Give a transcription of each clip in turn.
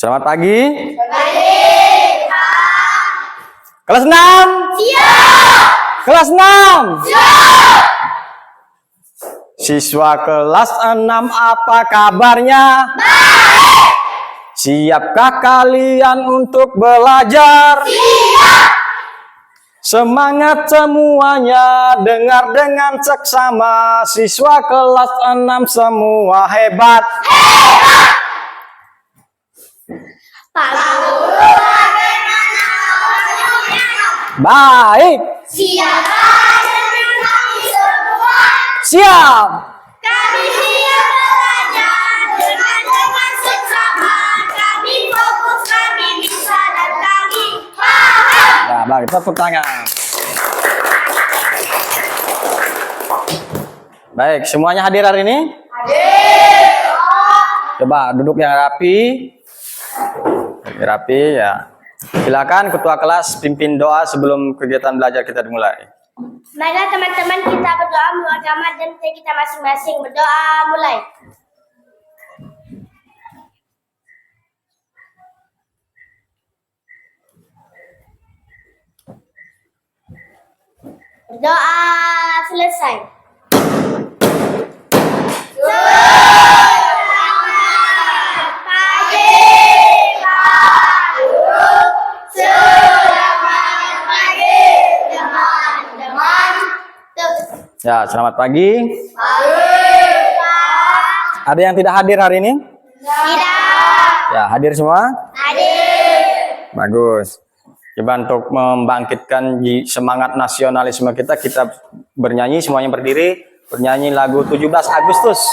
Selamat pagi. Pagi, Pak. Kelas 6. Siap. Kelas 6. Siap. Siswa kelas 6 apa kabarnya? Baik. Siapkah kalian untuk belajar? Siap. Semangat semuanya, dengar dengan seksama. Siswa kelas 6 semua hebat. Hebat. Pak Guru, bagaimana awalnya? Baik. Siapa dengan kami semua? Siap. Kami siap belajar dengan seksama. Kami fokus, kami bisa dan kami paham. Nah, baik, tepuk tangan. Baik, semuanya hadir hari ini? Hadir. Coba duduk yang rapi. Rapi ya. Silakan ketua kelas pimpin doa sebelum kegiatan belajar kita dimulai. Marilah teman-teman kita berdoa agama dan kita masing-masing berdoa mulai. Berdoa selesai. Selamat pagi, Pak Guru. Selamat pagi, teman-teman. Ya, selamat pagi. Pagi, Pak. Ada yang tidak hadir hari ini? Tidak. Ya, hadir semua? Hadir. Bagus. Coba untuk membangkitkan semangat nasionalisme kita bernyanyi, semuanya berdiri, bernyanyi lagu 17 Agustus.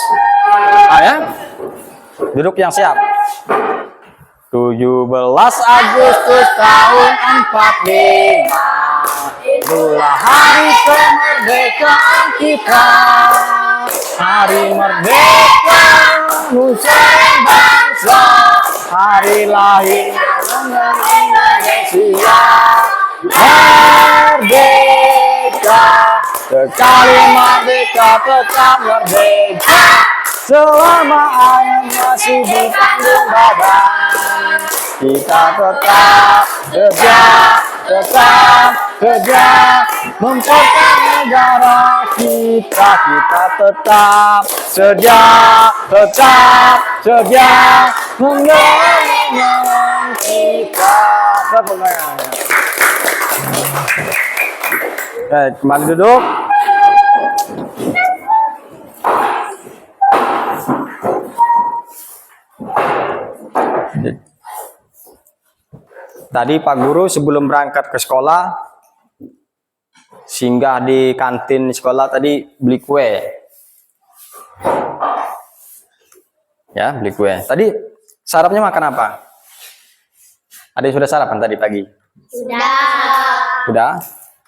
Ah, ya? Duduk yang siap. 17 Agustus tahun 45, itulah hari kemerdekaan kita. Hari merdeka nusa dan bangsa, hari lahir Indonesia. Merdeka, sekali merdeka tetap merdeka. Selama ayam masih di panggung badan, kita tetap kerja, mempertahankan negara kita. Kita tetap kerja, mengenang kita. Baik, kembali duduk. Tadi Pak Guru sebelum berangkat ke sekolah singgah di kantin sekolah, tadi beli kue. Ya, beli kue. Tadi sarapnya makan apa? Ada yang sudah sarapan tadi pagi? Sudah.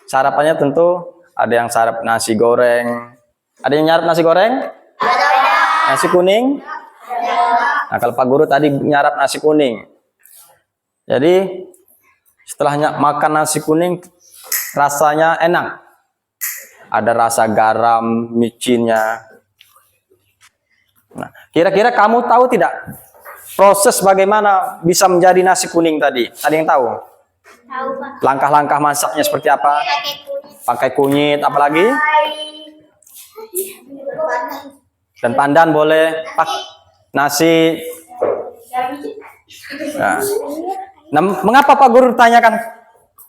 Sarapannya tentu ada yang sarap nasi goreng. Ada yang nyarap nasi goreng? Ada. Nasi kuning? Nah, kalau Pak Guru tadi nyarap nasi kuning. Jadi setelahnya makan nasi kuning rasanya enak. Ada rasa garam, micinnya. Nah, kira-kira kamu tahu tidak proses bagaimana bisa menjadi nasi kuning tadi? Ada yang tahu? Tahu, Pak. Langkah-langkah masaknya seperti apa? Pakai kunyit, apalagi? Dan pandan boleh. Nasi. Nah, mengapa Pak Guru tanyakan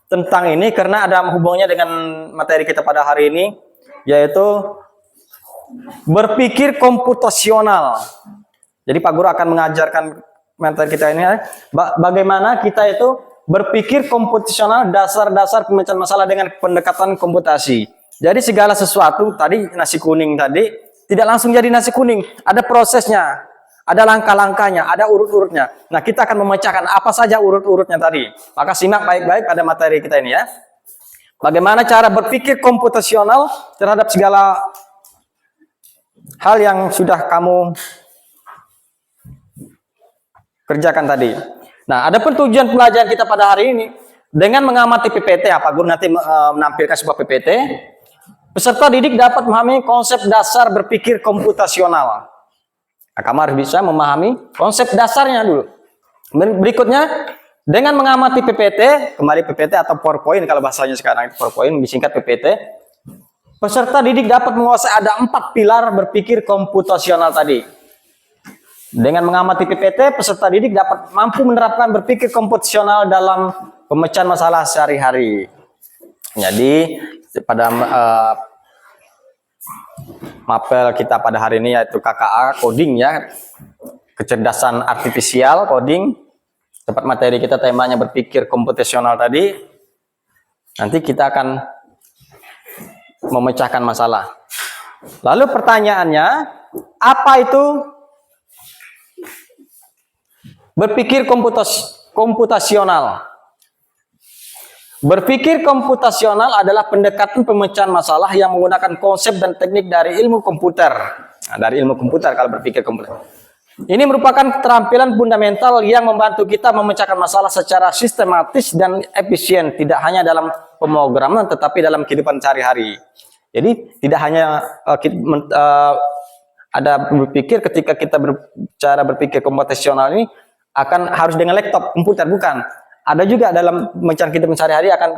tentang ini? Karena ada hubungannya dengan materi kita pada hari ini, yaitu berpikir komputasional. Jadi Pak Guru akan mengajarkan materi kita ini bagaimana kita itu berpikir komputasional, dasar-dasar pemecahan masalah dengan pendekatan komputasi. Jadi segala sesuatu tadi nasi kuning tadi tidak langsung jadi nasi kuning, ada prosesnya. Ada langkah-langkahnya, ada urut-urutnya. Nah, kita akan memecahkan apa saja urut-urutnya tadi. Maka simak baik-baik pada materi kita ini ya. Bagaimana cara berpikir komputasional terhadap segala hal yang sudah kamu kerjakan tadi. Nah, ada tujuan pelajaran kita pada hari ini. Dengan mengamati PPT, Pak Guru nanti menampilkan sebuah PPT. Peserta didik dapat memahami konsep dasar berpikir komputasional. Nah, kamu harus bisa memahami konsep dasarnya dulu. Berikutnya, dengan mengamati PPT, kembali PPT atau PowerPoint kalau bahasanya sekarang itu PowerPoint, disingkat PPT, peserta didik dapat menguasai ada 4 pilar berpikir komputasional tadi. Dengan mengamati PPT, peserta didik dapat mampu menerapkan berpikir komputasional dalam pemecahan masalah sehari-hari. Jadi, pada mapel kita pada hari ini yaitu KKA, coding ya, kecerdasan artifisial, coding. Tempat materi kita temanya berpikir komputasional tadi. Nanti kita akan memecahkan masalah. Lalu pertanyaannya, apa itu berpikir komputasional? Berpikir komputasional adalah pendekatan pemecahan masalah yang menggunakan konsep dan teknik dari ilmu komputer. Nah, dari ilmu komputer kalau berpikir komputer. Ini merupakan keterampilan fundamental yang membantu kita memecahkan masalah secara sistematis dan efisien, tidak hanya dalam pemrograman tetapi dalam kehidupan sehari-hari. Jadi tidak hanya ada berpikir ketika kita berbicara berpikir komputasional ini akan harus dengan laptop komputer, bukan. Ada juga dalam mencari kehidupan sehari-hari akan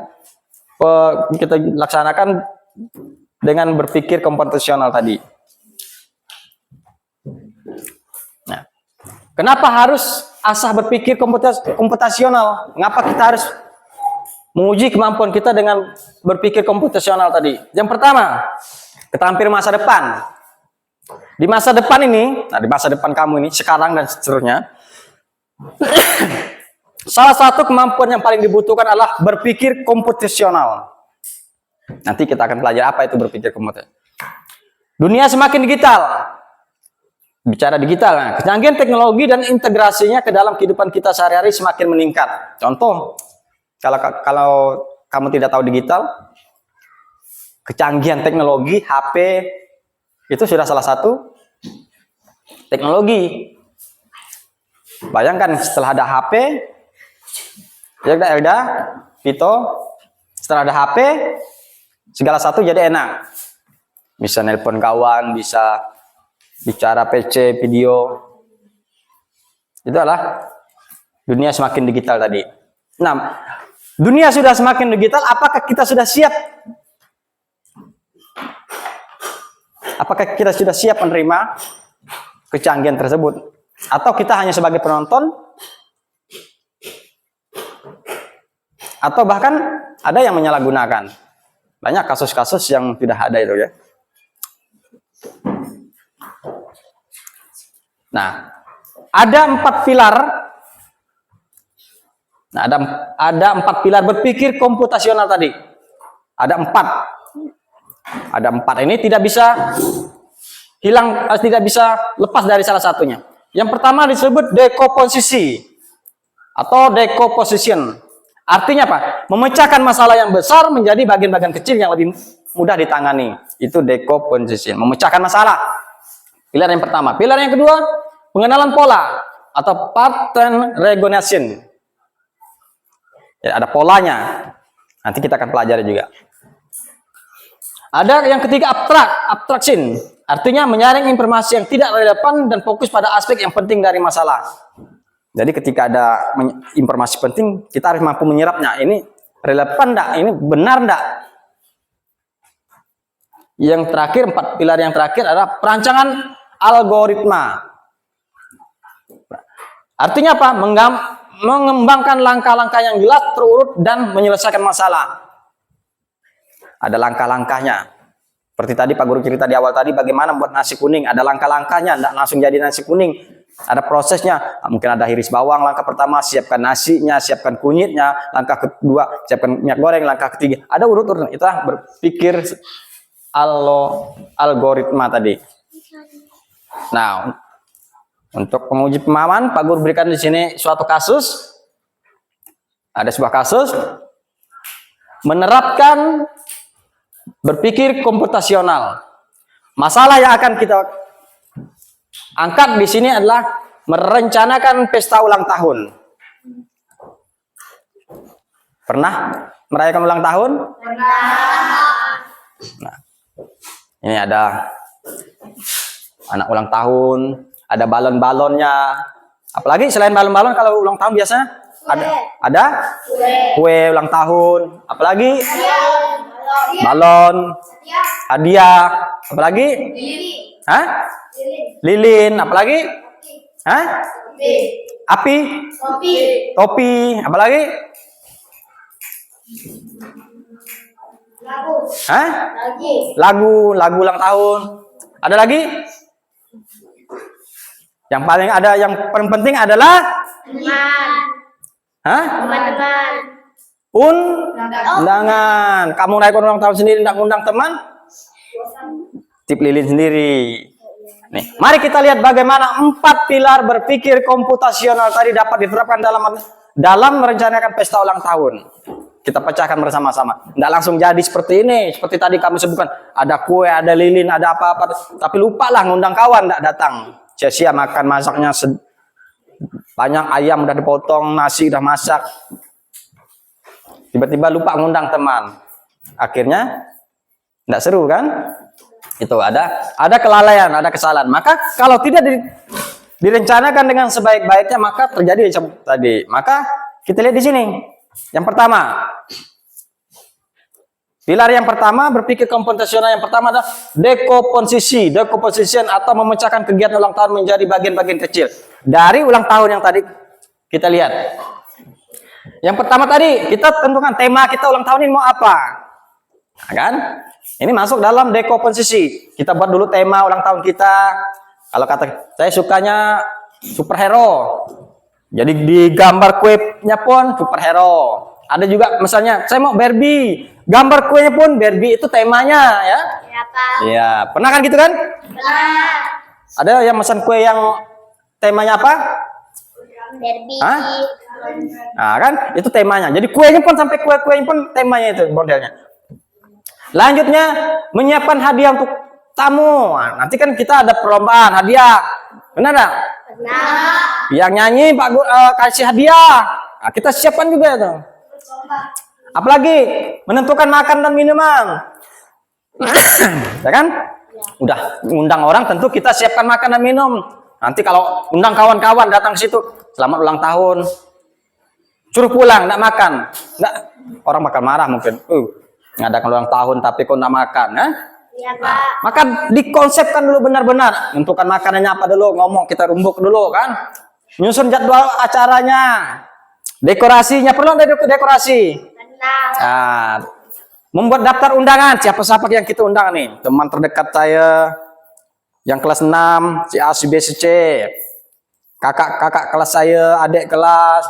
kita laksanakan dengan berpikir komputasional tadi. Nah, kenapa harus asah berpikir komputasional? Mengapa kita harus menguji kemampuan kita dengan berpikir komputasional tadi? Yang pertama, keterampilan masa depan. Di masa depan ini, nah di masa depan kamu ini, sekarang dan seterusnya, salah satu kemampuan yang paling dibutuhkan adalah berpikir komputasional. Nanti kita akan pelajari apa itu berpikir komputasional. Dunia semakin digital. Bicara digital, nah, kecanggihan teknologi dan integrasinya ke dalam kehidupan kita sehari-hari semakin meningkat. Contoh, kalau kamu tidak tahu digital, kecanggihan teknologi, HP, itu sudah salah satu teknologi. Bayangkan setelah ada HP, Elda, Vito, setelah ada HP, segala satu jadi enak. Bisa nelpon kawan, bisa bicara PC, video. Itu adalah dunia semakin digital tadi. Nah, dunia sudah semakin digital, apakah kita sudah siap? Apakah kita sudah siap menerima kecanggihan tersebut? Atau kita hanya sebagai penonton? Atau bahkan ada yang menyalahgunakan. Banyak kasus-kasus yang tidak ada itu ya. Nah, ada 4 pilar. Nah, ada 4 pilar berpikir komputasional tadi. Ada 4. Ada 4 ini tidak bisa hilang, tidak bisa lepas dari salah satunya. Yang pertama disebut dekomposisi atau decomposition. Artinya apa? Memecahkan masalah yang besar menjadi bagian-bagian kecil yang lebih mudah ditangani. Itu decomposition, memecahkan masalah. Pilar yang pertama. Pilar yang kedua, pengenalan pola atau pattern recognition. Ya, ada polanya. Nanti kita akan pelajari juga. Ada yang ketiga, abstraction. Artinya menyaring informasi yang tidak relevan dan fokus pada aspek yang penting dari masalah. Jadi ketika ada informasi penting, kita harus mampu menyerapnya. Ini relevan enggak? Ini benar enggak? Yang terakhir, 4 pilar yang terakhir adalah perancangan algoritma. Artinya apa? Mengembangkan langkah-langkah yang jelas, terurut, dan menyelesaikan masalah. Ada langkah-langkahnya. Seperti tadi Pak Guru cerita di awal tadi, bagaimana membuat nasi kuning. Ada langkah-langkahnya, tidak langsung jadi nasi kuning. Ada prosesnya. Mungkin ada iris bawang, langkah pertama, siapkan nasinya, siapkan kunyitnya. Langkah kedua, siapkan minyak goreng. Langkah ketiga, ada urut-urut. Itulah berpikir algoritma tadi. Nah, untuk penguji pemahaman, Pak Guru berikan di sini suatu kasus. Ada sebuah kasus menerapkan berpikir komputasional. Masalah yang akan kita angkat di sini adalah merencanakan pesta ulang tahun. Pernah merayakan ulang tahun? Pernah. Nah, ini ada anak ulang tahun, ada balon-balonnya, Apalagi selain balon-balon kalau ulang tahun biasanya ada kue ulang tahun. Apalagi balon, hadiah. Apalagi hah? Lilin. Apalagi hah? Api, topi. Apalagi hah? Lagu ulang tahun. Ada lagi? Yang paling penting adalah hah? Undangan. Kamu naik ulang tahun sendiri tidak undang teman? Tip lilin sendiri. Nih, mari kita lihat bagaimana 4 pilar berpikir komputasional tadi dapat diterapkan dalam merencanakan pesta ulang tahun. Kita pecahkan bersama-sama. Tidak langsung jadi seperti ini. Seperti tadi kami sebutkan, ada kue, ada lilin, ada apa-apa. Tapi lupalah ngundang kawan tidak datang. Sia-sia makan masaknya banyak, ayam udah dipotong, nasi udah masak. Tiba-tiba lupa ngundang teman. Akhirnya tidak seru kan? Itu ada kelalaian, ada kesalahan. Maka kalau tidak direncanakan dengan sebaik-baiknya, maka terjadi tadi. Maka kita lihat di sini. Yang pertama, pilar yang pertama berpikir komputasional yang pertama adalah decomposition atau memecahkan kegiatan ulang tahun menjadi bagian-bagian kecil. Dari ulang tahun yang tadi kita lihat. Yang pertama tadi kita tentukan tema kita ulang tahun ini mau apa, nah, kan? Ini masuk dalam decomposition. Kita buat dulu tema ulang tahun kita. Kalau kata saya sukanya superhero. Jadi di gambar kuenya pun superhero. Ada juga misalnya saya mau Barbie. Gambar kuenya pun Barbie itu temanya ya. Iya, Pak. Iya, pernah kan gitu kan? Pernah. Ada yang pesan kue yang temanya apa? Barbie. Hah? Nah, kan itu temanya. Jadi kuenya pun sampai kue-kuenya pun temanya itu modelnya. Lanjutnya menyiapkan hadiah untuk tamu. Nah, nanti kan kita ada perlombaan hadiah. Benar enggak? Benar. Yang nyanyi Pak kasih hadiah. Nah, kita siapkan juga itu. Apalagi menentukan makan dan minuman. Ya kan? Udah undang orang tentu kita siapkan makan dan minum. Nanti kalau undang kawan-kawan datang ke situ, selamat ulang tahun. Suruh pulang, enggak makan. Enggak, orang bakal marah mungkin. Ngadakan ulang tahun tapi kok enggak makan, ya? Iya, Pak. Maka dikonsepkan dulu benar-benar. Tentukan makanannya apa dulu, ngomong kita rumbuk dulu kan. Nyusun jadwal acaranya. Dekorasinya perlu ada dekorasi. Benar. Nah, membuat daftar undangan, siapa-siapa yang kita undang nih. Teman terdekat saya yang kelas 6, si A, si B, si C. Kakak kelas saya, adik kelas.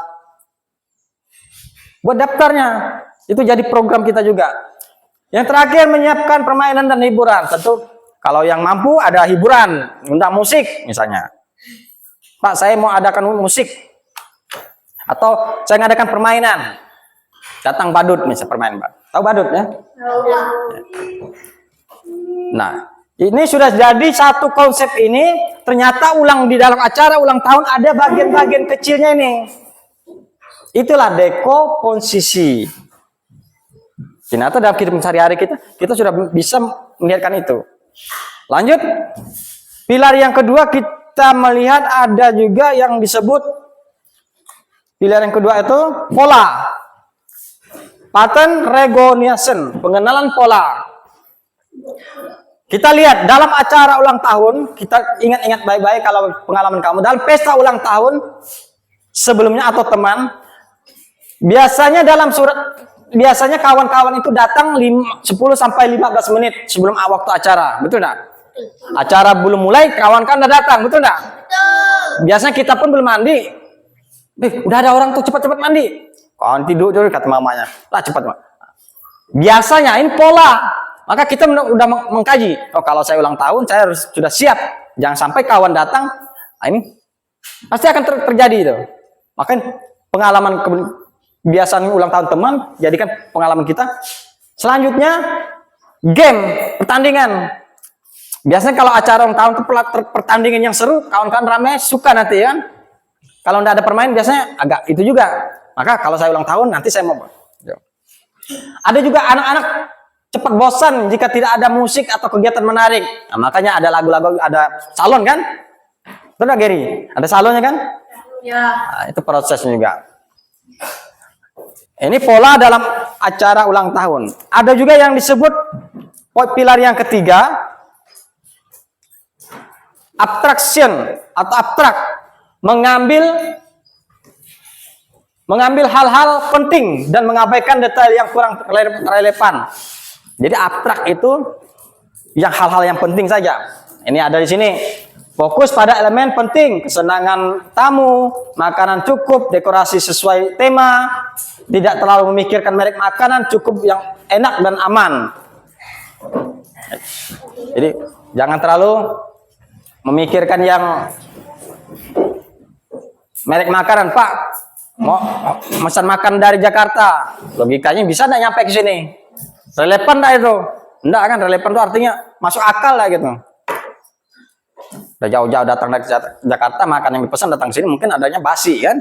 Buat daftarnya. Itu jadi program kita juga. Yang terakhir menyiapkan permainan dan hiburan. Tentu kalau yang mampu ada hiburan, undang musik misalnya. Pak, saya mau adakan musik. Atau saya ngadakan permainan. Datang badut misalnya permainan, Pak. Tahu badut ya? Nah, ini sudah jadi satu konsep ini. Ternyata di dalam acara ulang tahun ada bagian-bagian kecilnya ini. Itulah decomposition. Ternyata dalam kehidupan sehari-hari kita sudah bisa melihatkan itu. Lanjut, pilar yang kedua kita melihat ada juga yang disebut pilar yang kedua itu pola. Pattern recognition, pengenalan pola. Kita lihat dalam acara ulang tahun, kita ingat-ingat baik-baik kalau pengalaman kamu dalam pesta ulang tahun sebelumnya atau teman, biasanya kawan-kawan itu datang 10 sampai 15 menit sebelum waktu acara, betul enggak? Acara belum mulai, kawan-kawan udah datang, betul enggak? Betul. Biasanya kita pun belum mandi. Udah ada orang tuh, cepat-cepat mandi. Kawan tidur dulu kata mamanya. Lah cepat, Mak. Biasanya ini pola. Maka kita udah mengkaji. Oh, kalau saya ulang tahun, saya harus sudah siap. Jangan sampai kawan datang, ini pasti akan terjadi itu. Makanya pengalaman kebiasaan ulang tahun teman, jadikan pengalaman kita. Selanjutnya, game, pertandingan. Biasanya kalau acara ulang tahun itu pertandingan yang seru, kawan-kawan ramai suka nanti kan. Kalau tidak ada permain biasanya agak itu juga. Maka kalau saya ulang tahun nanti saya mau. Ada juga anak-anak cepat bosan jika tidak ada musik atau kegiatan menarik. Nah, makanya ada lagu-lagu, ada salon kan? Betul nggak Gary? Ada salonnya kan? Nah, itu prosesnya juga. Ini pola dalam acara ulang tahun. Ada juga yang disebut pilar yang ketiga, abstraction atau abstrak, mengambil hal-hal penting dan mengabaikan detail yang kurang relevan. Jadi abstrak itu yang hal-hal yang penting saja. Ini ada di sini. Fokus pada elemen penting, kesenangan tamu, makanan cukup, dekorasi sesuai tema, tidak terlalu memikirkan merek makanan, cukup yang enak dan aman. Jadi jangan terlalu memikirkan yang merek makanan. Pak, mau pesan makan dari Jakarta, logikanya bisa nggak nyampe ke sini? Relevan nggak itu? Enggak kan, relevan itu artinya masuk akal lah gitu. Udah jauh-jauh datang dari Jakarta, makan yang dipesan datang sini mungkin adanya basi kan?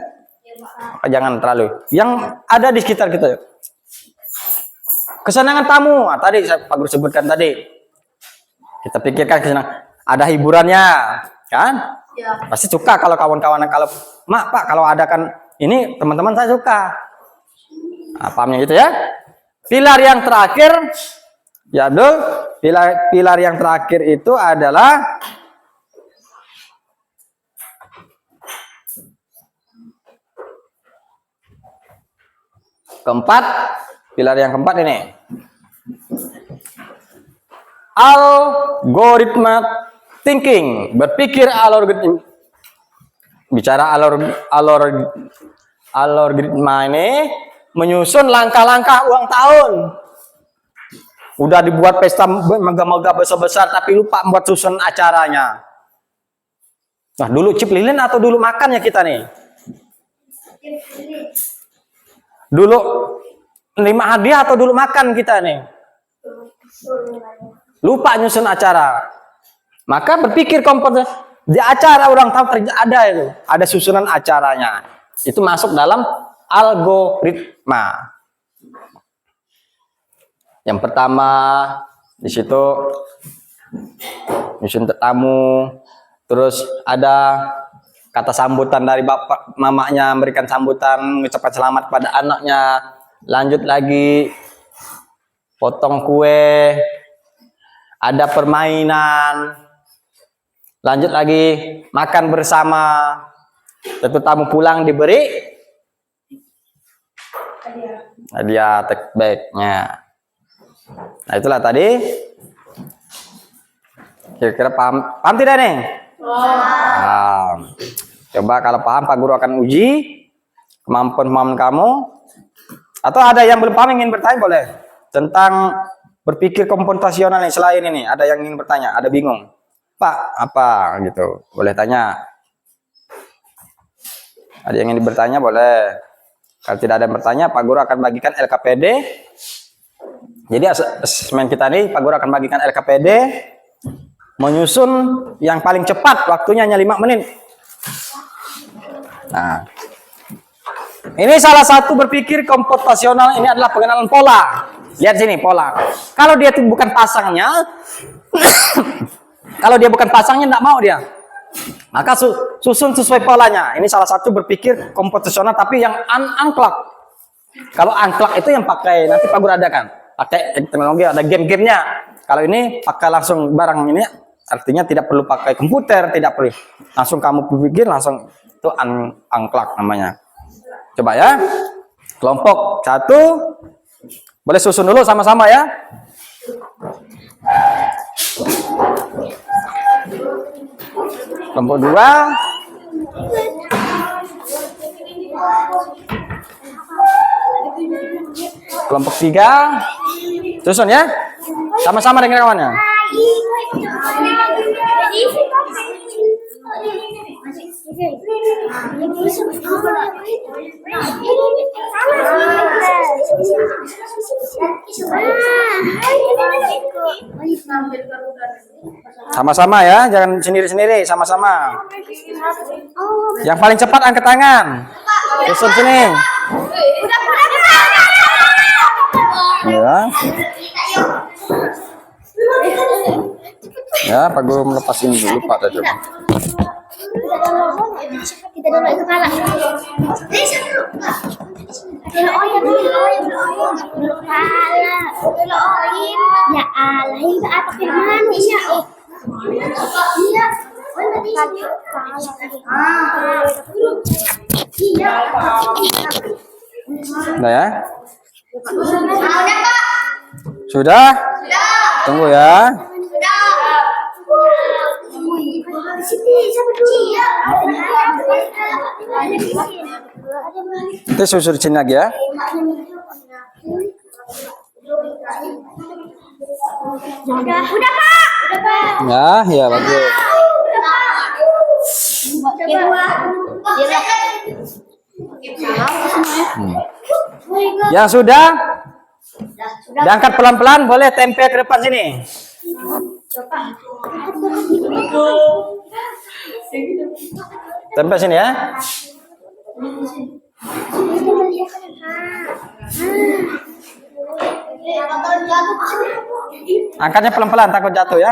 Jangan terlalu. Yang ada di sekitar kita. Kesenangan tamu, tadi Pak Guru sebutkan tadi. Kita pikirkan kesenangan. Ada hiburannya, kan? Pasti suka kalau kawan-kawan, kalau Pak kalau ada kan ini teman-teman saya suka. Nah, pahamnya gitu ya. Pilar yang terakhir, pilar yang terakhir itu adalah keempat, pilar yang keempat ini. Algoritma thinking, berpikir algoritma. Bicara algoritma ini menyusun langkah-langkah ulang tahun. Udah dibuat pesta megah-megah besar-besar tapi lupa membuat susun acaranya. Nah, dulu cip lilin atau dulu makan ya kita nih? Dulu nerima hadiah atau dulu makan kita nih? Lupa nyusun acara. Maka berpikir komponen di acara ulang tahun ada susunan acaranya. Itu masuk dalam algoritma. Yang pertama di situ nyusun tamu, terus ada kata sambutan dari bapak mamanya, memberikan sambutan, mengucapkan selamat pada anaknya. Lanjut lagi potong kue, ada permainan. Lanjut lagi makan bersama. Tentu tamu pulang diberi hadiah take back-nya. Nah, itulah tadi. Kira-kira paham tidak nih? Paham. Coba kalau paham, Pak Guru akan uji kemampuan kamu. Atau ada yang belum paham ingin bertanya boleh tentang berpikir komputasional nih, selain ini. Ada yang ingin bertanya, ada bingung, Pak apa gitu, boleh tanya. Ada yang ingin bertanya boleh. Kalau tidak ada yang bertanya, Pak Guru akan bagikan LKPD. Jadi asesmen kita nih, Pak Guru akan bagikan LKPD, menyusun yang paling cepat, waktunya hanya 5 menit. Nah, ini salah satu berpikir komputasional, ini adalah pengenalan pola. Lihat sini pola. Kalau dia itu bukan pasangnya, kalau dia bukan pasangnya tidak mau dia. Maka susun sesuai polanya. Ini salah satu berpikir komputasional tapi yang unclock. Kalau unclock itu yang pakai nanti Pak Guru adakan. Pakai teknologi, ada game-gamenya. Kalau ini pakai langsung barang ini, artinya tidak perlu pakai komputer, tidak perlu. Langsung kamu pikir langsung, itu unclock namanya. Coba ya. Kelompok 1. Boleh susun dulu sama-sama ya. Kelompok 2. Kelompok 3. Susun ya. Sama-sama dengan kawannya. Sama-sama ya, jangan sendiri-sendiri, sama-sama. Yang paling cepat angkat tangan. Susun sini. Ya. Ya, Pak Guru melepas ini dulu, Pak. dulu kepala. Dulu oyem, dulu kepala, dulu oyem. Ya Allah, itu apa manusia? Iya. Udah ya? Udah, Pak. Sudah? Tunggu ya. Kita susur sini lagi ya. Udah, Pak. Udah, Pak. Ya bagus. Yang sudah diangkat pelan-pelan, boleh tempel ke depan sini. Tempel sini ya. Angkatnya pelan-pelan, takut jatuh ya.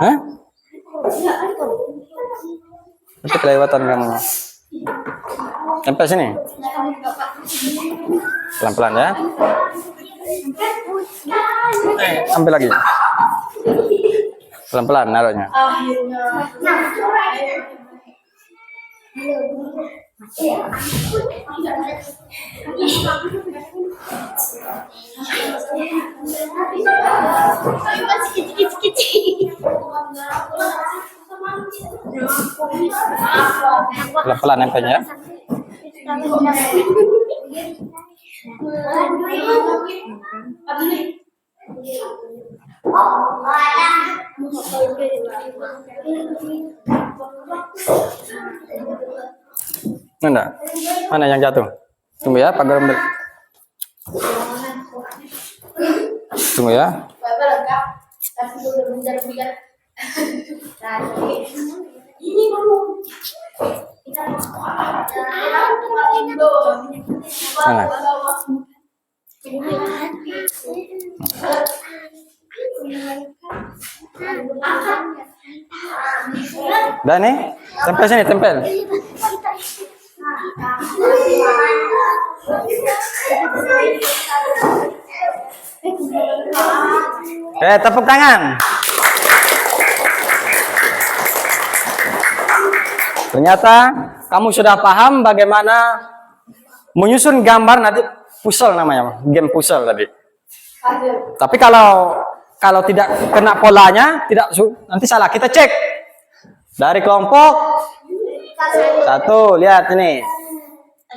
Hah? Itu kelewatan kamu. Tempel sini. Pelan-pelan ya. Ambil lagi. Pelan-pelan naruhnya. Pelan-pelan nempelnya. Mana? Mana yang jatuh? Tunggu ya, Pak Gembel. Tunggu ya. Mana? Dah nih, tempel sini, tempel. Tepuk tangan. Ternyata kamu sudah paham bagaimana menyusun gambar, nanti puzzle namanya, game puzzle tadi. Tapi kalau tidak kena polanya, nanti salah. Kita cek dari kelompok satu, lihat ini,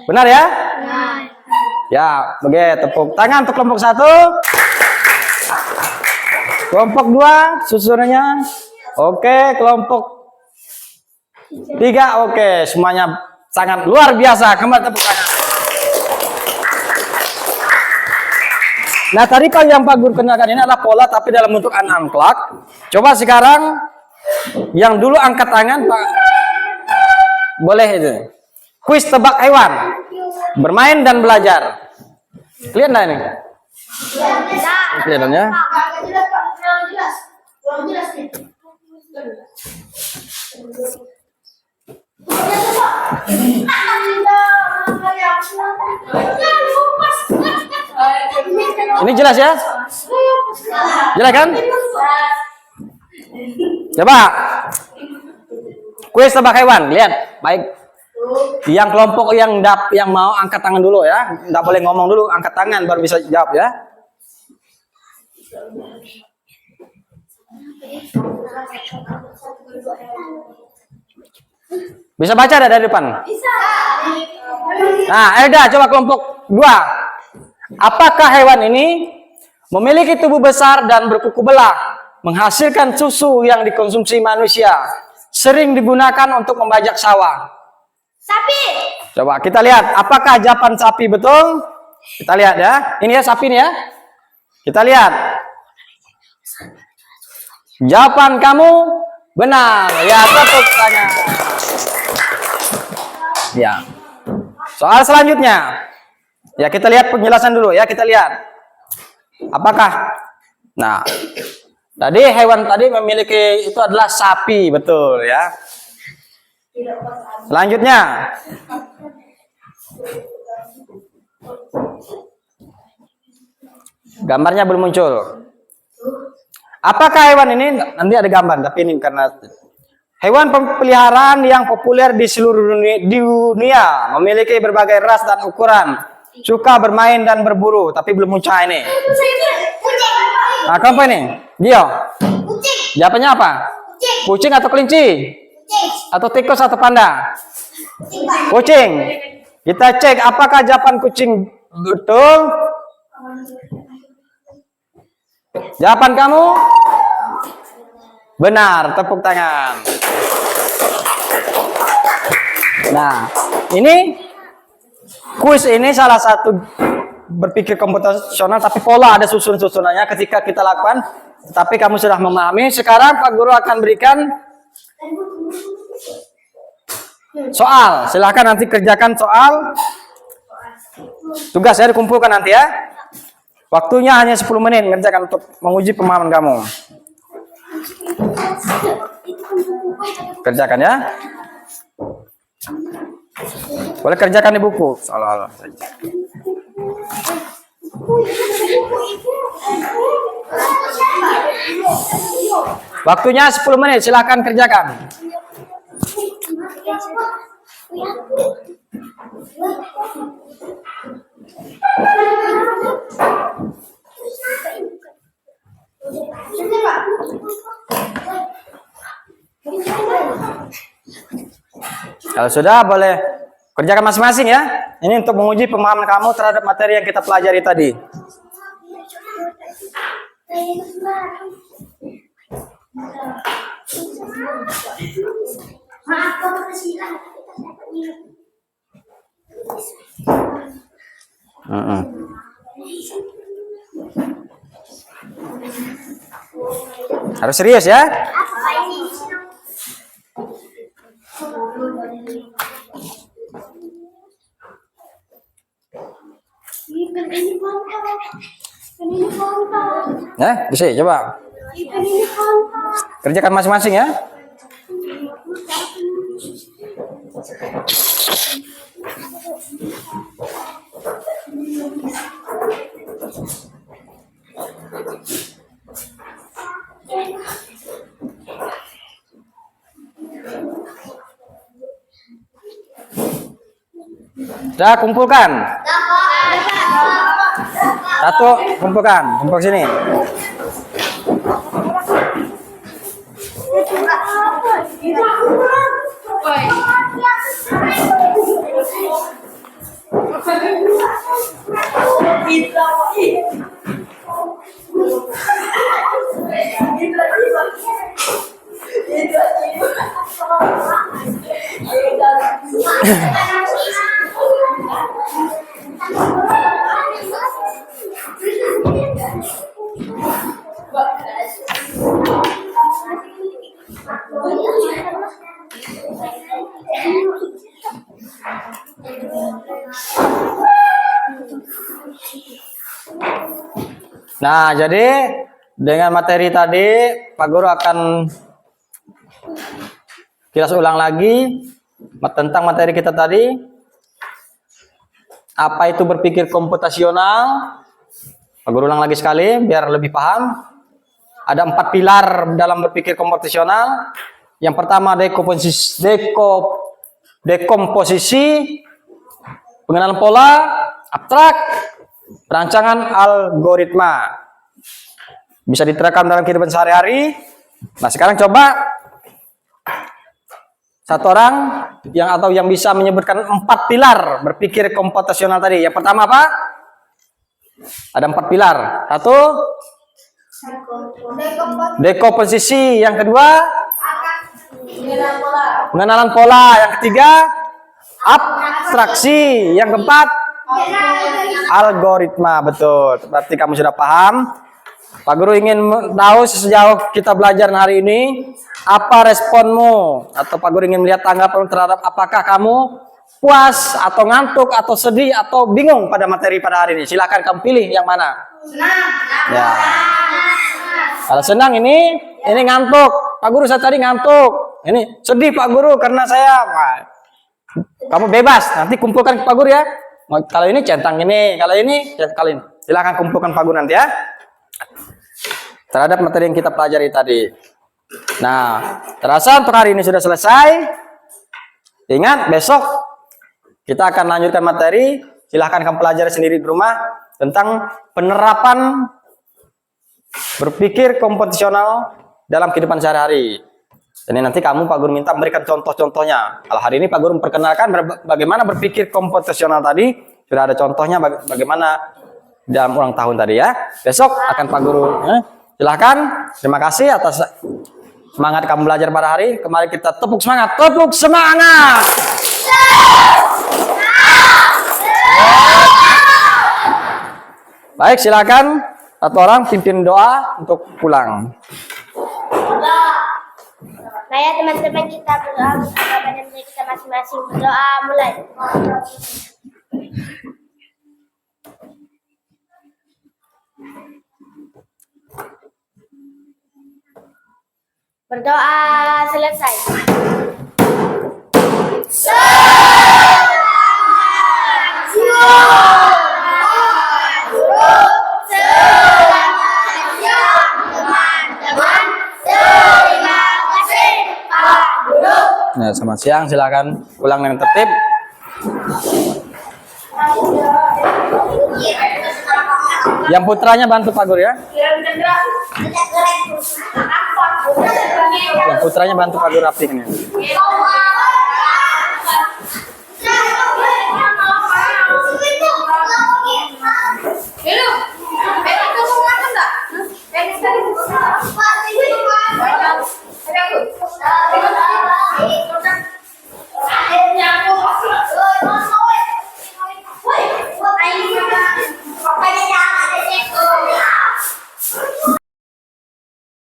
benar ya? Ya, begitu. Tepuk tangan untuk kelompok satu. Kelompok dua, susunannya. Oke, kelompok tiga, oke, semuanya sangat luar biasa. Kembali tepuk tangan. Nah, tadi kan yang Pak Guru kenalkan ini adalah pola tapi dalam bentuk unclock. Coba sekarang yang dulu angkat tangan, Pak. Boleh itu. Kuis tebak hewan. Bermain dan belajar. Kelihatan ini? Kelihatan ya? Ini jelas ya? Jelas kan? Coba. Kuis tebak hewan, lihat. Baik. Yang kelompok yang mau angkat tangan dulu ya. Nggak boleh ngomong dulu, angkat tangan baru bisa jawab ya. Bisa baca dari depan? Bisa. Nah, Elda, coba kelompok 2. Apakah hewan ini memiliki tubuh besar dan berkuku belah, menghasilkan susu yang dikonsumsi manusia, sering digunakan untuk membajak sawah? Sapi. Coba kita lihat, apakah jawaban sapi betul? Kita lihat ya. Ini ya sapi nih ya. Kita lihat. Jawaban kamu benar. Ya, tepuk tangan. Ya. Soal selanjutnya. Ya, kita lihat penjelasan dulu ya, kita lihat. Apakah? Nah, tadi hewan tadi memiliki itu adalah sapi, betul ya. Selanjutnya. Gambarnya belum muncul. Apakah hewan ini? Nanti ada gambar, tapi ini karena hewan peliharaan yang populer di seluruh dunia, memiliki berbagai ras dan ukuran, suka bermain dan berburu, tapi belum muncul ini. Nah, apa ini? Dia. Jawabannya apa? Kucing atau kelinci? Atau tikus atau panda? Kucing. Kita cek apakah jawaban kucing betul. Jawaban kamu benar, tepuk tangan. Nah, ini kuis ini salah satu berpikir komputasional, tapi pola ada susun-susunannya ketika kita lakukan. Tapi kamu sudah memahami. Sekarang Pak Guru akan berikan soal. Silahkan nanti kerjakan soal. Tugas saya dikumpulkan nanti ya. Waktunya hanya 10 menit mengerjakan untuk menguji pemahaman kamu. Kerjakan ya. Boleh kerjakan di buku. Soal-soal saja. Waktunya 10 menit, silahkan kerjakan. Kalau sudah, boleh kerjakan masing-masing ya. Ini untuk menguji pemahaman kamu terhadap materi yang kita pelajari tadi. Harus serius ya. Ya, bisa coba. Kerjakan masing-masing ya. Sudah kumpulkan. Satu, kumpulkan. Kumpul sini. Nah, jadi dengan materi tadi, Pak Guru akan kilas ulang lagi tentang materi kita tadi. Apa itu berpikir komputasional? Pak Guru ulang lagi sekali biar lebih paham. Ada 4 pilar dalam berpikir komputasional. Yang pertama dekomposisi, pengenalan pola, abstrak, perancangan algoritma. Bisa diterapkan dalam kehidupan sehari-hari. Nah, sekarang coba satu orang yang bisa menyebutkan 4 pilar berpikir komputasional tadi. Yang pertama apa? Ada 4 pilar. Satu, dekomposisi. Yang kedua, pengenalan pola. Yang ketiga, abstraksi. Yang keempat, algoritma. Betul. Berarti kamu sudah paham. Pak Guru ingin tahu sejauh kita belajar hari ini, apa responmu? Atau Pak Guru ingin melihat tanggapan terhadap apakah kamu puas atau ngantuk atau sedih atau bingung pada materi pada hari ini? Silahkan kamu pilih yang mana. Ya. Kalau senang ini ngantuk. Pak Guru saya tadi ngantuk. Ini sedih Pak Guru karena saya. Wah, kamu bebas. Nanti kumpulkan ke Pak Guru ya. Kalau ini centang ini, kalau ini. Silahkan kumpulkan Pak Guru nanti ya. Terhadap materi yang kita pelajari tadi. Nah, terasa untuk hari ini sudah selesai. Ingat besok kita akan lanjutkan materi. Silahkan kamu pelajari sendiri di rumah tentang penerapan berpikir kompetisional dalam kehidupan sehari-hari. Jadi nanti kamu Pak Guru minta memberikan contoh-contohnya. Kalau hari ini Pak Guru memperkenalkan bagaimana berpikir kompetisional tadi, sudah ada contohnya bagaimana dalam ulang tahun tadi ya. Besok akan Pak Guru. Silahkan. Terima kasih atas semangat kamu belajar pada hari. Kemarin kita tepuk semangat. Tepuk semangat. Baik, silakan satu orang pimpin doa untuk pulang. Nah ya teman-teman, kita berdoa bersama badan kita masing-masing. Berdoa mulai. Berdoa selesai. Nah, selamat siang, silakan pulang dengan tertib. Yang putranya bantu Pak Guru ya. Yang putranya bantu Pak Guru rapihin ya.